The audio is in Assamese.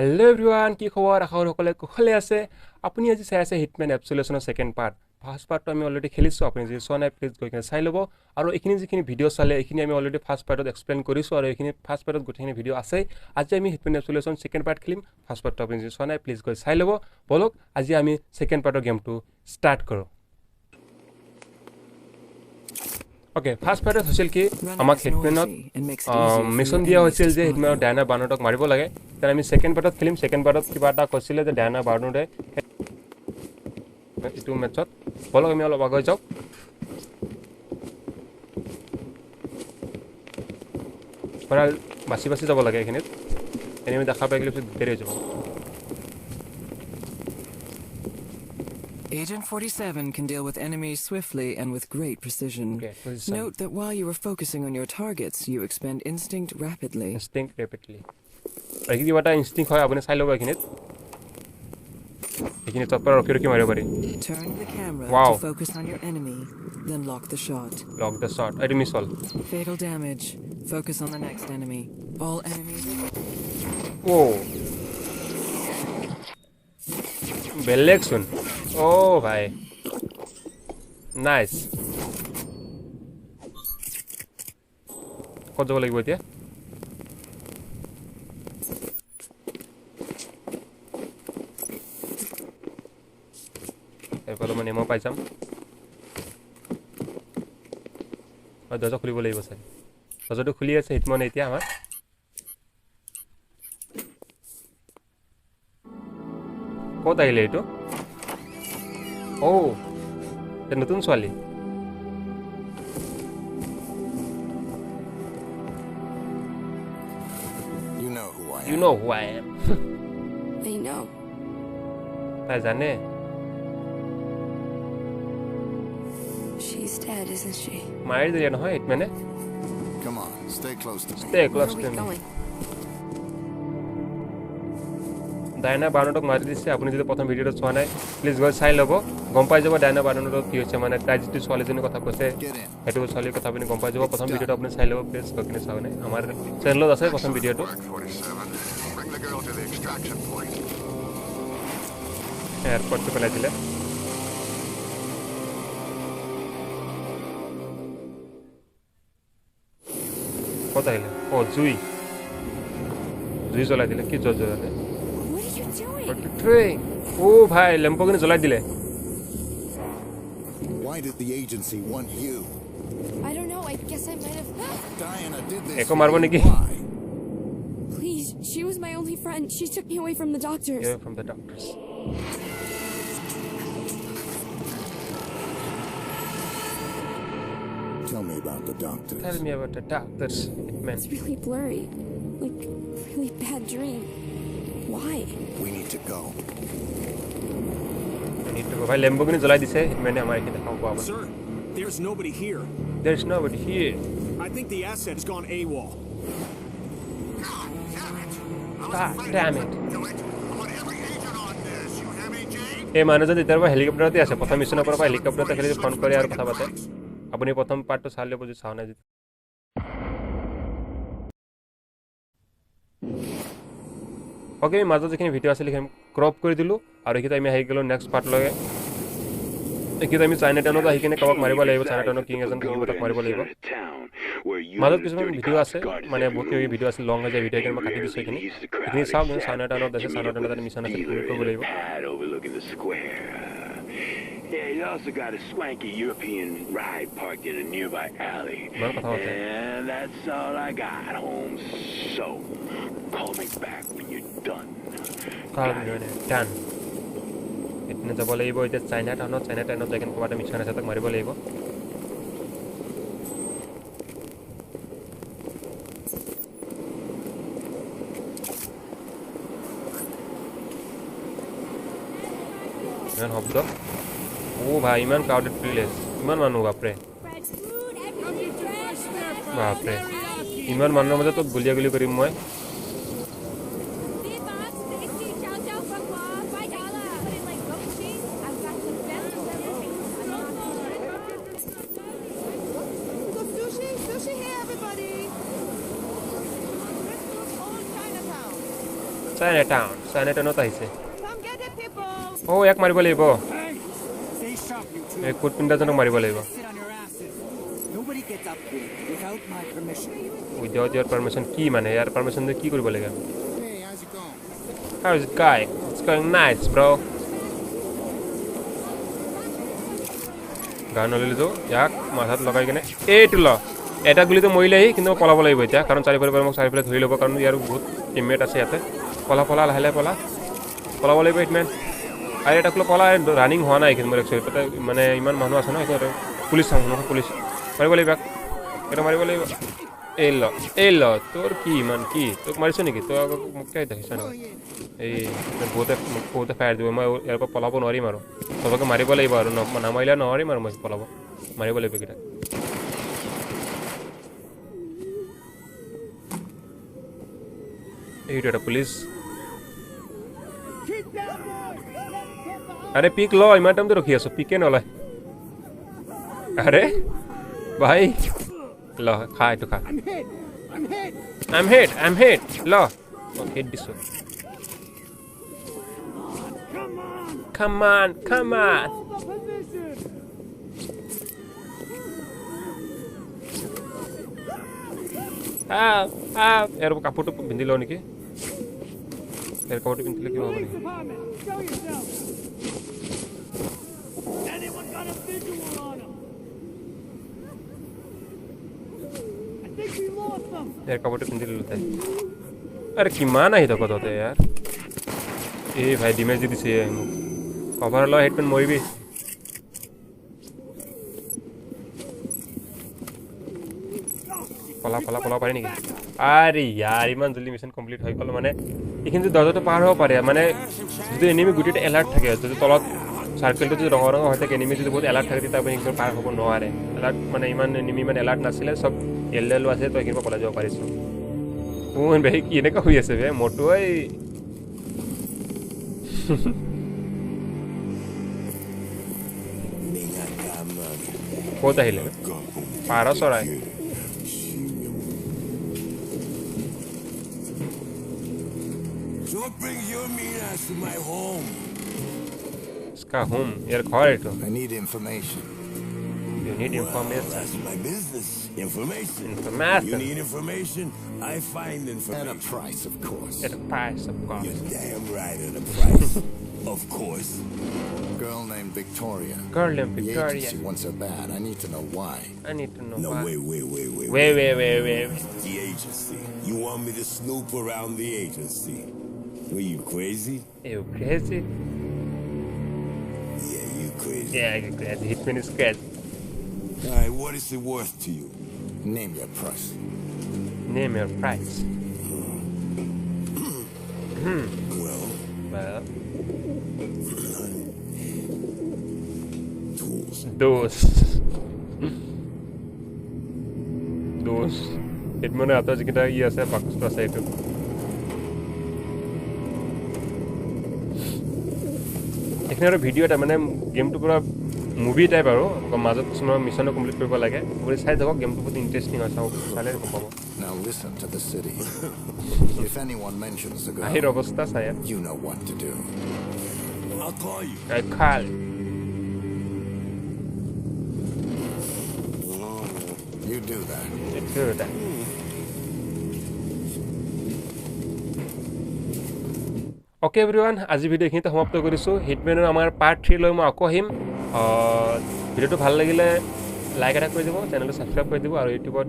Hello everyone, কি খবৰ আশা সকলে কুশলে আছে আপুনি আজি চাই আছে হিটম্যান অ্যাবসলিউশনৰ সেকেন্ড পাৰ্ট ফাৰ্স্ট পাৰ্টটো আমি অলৰেডি খেলিছো আপুনি যদি চোৱা নাই প্লিজ গৈ কিনে চাই লব আৰু এইখিনি যিখিনি ভিডিও চালে এইখিনি আমি অলৰেডি ফাৰ্স্ট পাৰ্টত এক্সপ্লেইন কৰিছো আৰু এইখিনি ফাৰ্স্ট পাৰ্টত গোটেইখিনি ভিডিও আছে আজি আমি হিটম্যান অ্যাবসলিউশন সেকেন্ড পাৰ্ট খেলিম ফাৰ্স্ট পাৰ্টটো আপুনি যদি চোৱা নাই প্লিজ গৈ চাই লব বলক আজি আমি সেকেন্ড পাৰ্টৰ গেমটো ষ্টাৰ্ট কৰো Okay, first part হৈছিল কি আমাক হিটম্যানত মিশন দিয়া হৈছিল যে হিটম্যানৰ ডায়না বাৰ্নটক মাৰিব লাগে তেন আমি সেকেন্ড পাৰ্টত খেলিম সেকেন্ড পাৰ্টত কিবা এটা কৈছিল যে ডায়না বাৰ্নটে ইটো মেচত বলক আমি অলপ আগুৱাই যাও পৰা বাছি বাছি যাব লাগে এখিনিত এনিমি দেখা পাই গলে দেৰি হৈ যাব Agent 47 can deal with enemies swiftly and with great precision. Okay, Note that while you are focusing on your targets, you expend instinct rapidly. Like what instinct hoy apuni sai lobo ekinit. Ekinit topar roki maribo pari. Turn the camera to focus on your enemy, then lock the shot. Lock the shot. I miss all. Fatal damage. Focus on the next enemy. All enemies. Whoa. Belexun. Oh bhai. Nice. কত যাব লাগিব এতিয়া এফালে মানে মই পাই যাম আৰু দৰজা খুলিব লাগিব স্যাৰ দৰজাটো খুলি আছে হিটম্যান এতিয়া আমাৰ কত আহিলে এটো ও এটা নতুন ছোৱালী You know who I am. I know. I জানে. She's dead, isn't she? মাৰি দিলে নহয় হিটম্যানে. Come on, stay close to me. Stay close to me. Diana বাৰ্নটক মাৰি দিছে আপুনি যদি প্ৰথম ভিডিওটো চোৱা নাই প্লিজ গৈ চাই লব গম পাই যাব ডায়না বাৰ্নটক কি হৈছে মানে তাই যিটো ছোৱালীজনীৰ কথা কৈছে হেতু ছোৱালীৰ কথা আপুনি গম পাই যাব প্ৰথম ভিডিওটো আপুনি চাই লব প্লিজ গৈ কিনে চাওক নাই আমাৰ চেনেলত আছে প্ৰথম ভিডিওটো এয়াৰপৰ্টটো পেলাই দিলে কত আহিলে ও জুই জ্বলাই দিলে কি জ্বলালে Oh bhai Lamborghini জ্বলাই দিলে Why did the agency want you? I don't know. I guess I might have. Diana did this. Eko marbo niki Please, she was my only friend. She took me away from the doctors. Yeah, from the doctors. Tell me about the doctors. Tell me about the doctors. It's really blurry. Like really bad dream. Why? We need to go. Bhai Lamborghini জ্বলাই দিছে হিটম্যানে আমাৰ এখানে দেখাও পাব Sir, there's nobody here. There's nobody here. I think the asset has gone AWOL. God damn it. এই মানুহজন এতিয়াৰ পৰা হেলিকপ্টাৰতে আছে প্ৰথম মিছনৰ পৰা হেলিকপ্টাৰতে খালি ফোন কৰি আৰু কথা পাতে আপুনি প্ৰথম পাৰ্টটো চাই ল'ব যদি চাও নাই যদি ওকে আমি মাজত যিখিনি ভিডিও আছিল সেইখিনি ক্ৰপ কৰি দিলো আৰু এইটো আমি আহি গলো নেক্সট পাৰ্ট লগে এইটো আমি চাইনা টাউনত আহি কিনে কাবাক মাৰিব লাগিব চাইনা টাউনত কিং এজন কিংবটক মাৰিব লাগিব মাজত কিছুমান ভিডিও আছে মানে বহুত কিবি ভিডিও আছে লং হৈ যায় ভিডিও কিনে মই কাটি দিছো এইখিনি এইখিনি চাওক চাইনা টাউনত আছে চাইনা টাউনত এটা মিছন আছে কৰিব লাগিব Yeah, he's also got a swanky European ride parked in a nearby alley. And that's all I got, Holmes. So, call me back when you're done. Call me when you're done. Itne jab laibo ite China town jaken kobata mission ase tak maribo laibo. Nan hobdo. Oh bhai iman crowded place iman manu bapre iman manor maje to guliya guli karim moi চাইনাটাউনত আহিছে ও এক মাৰিব লাগিব Stay sharp, you two. এই কোট পিন্দাজনক মাৰিব লাগিব Sit on your asses. Nobody gets up here without my permission. Without year permission কি মানে ইয়াৰ পাৰমিশ্যন কি কৰিব লাগে Hey, how's it going? How is it going? It's going nice, bro. গান ললিলো ইয়াক মাথাত লগাই কিনে এইটো ল এটা গুলিটো মৰিলেহি কিন্তু পলাব লাগিব এতিয়া কাৰণ চাৰিফালে মোক চাৰিফালে ধৰি ল'ব কাৰণ ইয়াৰ বহুত টিমমেট আছে ইয়াতে পলা লাহে লাহে পলাব লাগিব হিটমেন আৰু এটা কুলো পলা ৰানিং হোৱা নাই কিন্তু মোৰ একচুৱেলি তাতে মানে ইমান মানুহ আছে ন সেইটো পুলিচ চাওঁ নহয় পুলিচ মাৰিব লাগিব এটা মাৰিব লাগিব এই ল তোৰ কি ইমান কি তোক মাৰিছ নেকি তই আকৌ মোক কিয় দেখিছ ন এই বহুতে ফায়াৰ দিব মই ইয়াৰ পৰা পলাব নোৱাৰিম আৰু চবকে মাৰিব লাগিব আৰু নামাৰিলে নোৱাৰিম আৰু মই পলাব মাৰিব লাগিব কেইটা এইটো এটা পুলিচ আৰে পিক ল ইমান টাইমটো ৰখি আছো পিকে নলয় আরে ভাই ল খা এইটো খা I'm hit ল হিট দিছো Come on. এর কাপড়টা পিন্ধি লও নেকি এর কাপড়টা পিন্ধিলে কি হবে নাকি Anyone got a visual on him? I think we lost them. এর কাপড়টা পিন্ধি লও তাই আরে কি মান আহি তো কথাতে यार এই ভাই ডিমেজ দিছে কভার ল হেডম্যান মরিবি পলা পাৰি নেকি আৰে यार ইমান জলদি মিশন কমপ্লিট হৈ গল মানে এইখিনি দৰজাটো পাৰ হ'ব পাৰে মানে যদি এনিমি গুটিতে এলাৰ্ট থাকে যদি তলত সাৰ্কেলটো যদি ৰঙা হৈ থাকে এনিমি যদি বহুত এলাৰ্ট থাকে তেতিয়া আপুনি একদম পাৰ হ'ব নোৱাৰে এলাৰ্ট মানে ইমান এনিমি ইমান এলাৰ্ট নাছিলে সব এলএল আছে তো এইখিনি পলা যাব পাৰিছো কোন ভাই কি এনেকা হৈ আছে বে মোটো এই ক'ত আহিলে পাৰ চৰাই Don't bring your mean ass to my home. इसका होम यार घर है तो I need information. you need information That's my business. Information. Information. You need information? I find At a information. price, of course. at a price of course You're damn right at a price. Of course. Girl named Victoria. girl named The Victoria agency wants her bad. I need to know why. I need to know No, why wait. wait The agency. You want me to snoop around the agency? Were you crazy? you crazy Yeah, you crazy. yeah you crazy hitman is crazy Alright, what is it worth to you? Name your price. name your price Well, well tools. dos hitman আতা যিটা ই আছে বাক্সটো আছে এইটো এখানে আৰু ভিডিও এটা মানে গেমটো পুৰা মুভি টাইপ আৰু মাজত কিছুমান মিছন কমপ্লিট কৰিব লাগে আপুনি চাই থাকক গেমটো বহুত ইন্টাৰেষ্টিং হয় চাওক চালে গম পাব Now listen to the city. If anyone mentions the Ahir girl, অৱস্থা চাই you know what to do. I'll call you. খাল You do that. এইটো ওকে এভৰিৱান আজি ভিডিও এইখিনিতে সমাপ্ত কৰিছোঁ হিটমেনৰ আমাৰ পাৰ্ট 3 লৈ মই আকৌ আহিম ভিডিঅ'টো ভাল লাগিলে লাইক এটা কৰি দিব চেনেলটো ছাবস্ক্ৰাইব কৰি দিব আৰু ইউটিউবত